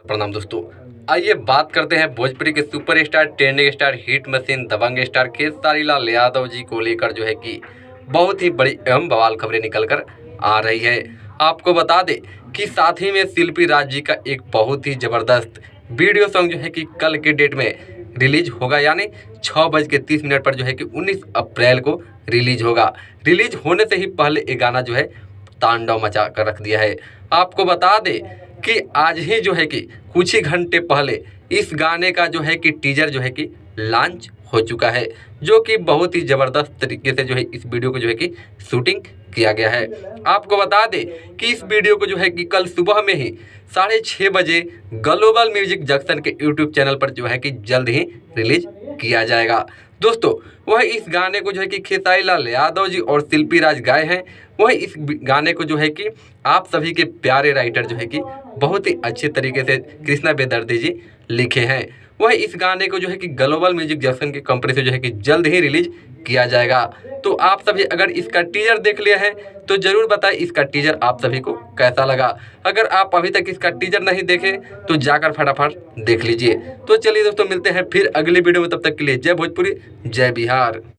प्रणाम दोस्तों। आइए बात करते हैं भोजपुरी के superstar, trending star, hit machine, दबंग स्टार खेसारी लाल यादव जी को लेकर जो है कि बहुत ही बड़ी एवं बवाल खबरें निकल कर आ रही है। आपको बता दें कि साथ ही में शिल्पी राज जी का एक बहुत ही ज़बरदस्त वीडियो सॉन्ग जो है कि कल के डेट में रिलीज होगा, यानी 6:30 पर जो है कि 19 अप्रैल को रिलीज होगा। रिलीज होने से ही पहले ये गाना जो है तांडव मचा कर रख दिया है। आपको बता दें कि आज ही जो है कि कुछ ही घंटे पहले इस गाने का जो है कि टीजर जो है कि लॉन्च हो चुका है, जो कि बहुत ही ज़बरदस्त तरीके से जो है इस वीडियो को जो है कि शूटिंग किया गया है। आपको बता दें कि इस वीडियो को जो है कि कल सुबह में ही 6:30 बजे ग्लोबल म्यूजिक जंक्शन के यूट्यूब चैनल पर जो है कि जल्द ही रिलीज किया जाएगा। दोस्तों, वह इस गाने को जो है कि खेसारी लाल यादव जी और शिल्पी राज गाए हैं। वह इस गाने को जो है कि आप सभी के प्यारे राइटर जो है कि बहुत ही अच्छे तरीके से कृष्णा बेदर्दी जी लिखे हैं। वह इस गाने को जो है कि ग्लोबल म्यूजिक जंक्शन की कंपनी से जो है कि जल्द ही रिलीज किया जाएगा। तो आप सभी अगर इसका टीजर देख लिया है तो ज़रूर बताएं इसका टीजर आप सभी को कैसा लगा। अगर आप अभी तक इसका टीजर नहीं देखे तो जाकर फटाफट देख लीजिए। तो चलिए दोस्तों, मिलते हैं फिर अगली वीडियो में। तब तक के लिए जय भोजपुरी, जय बिहार।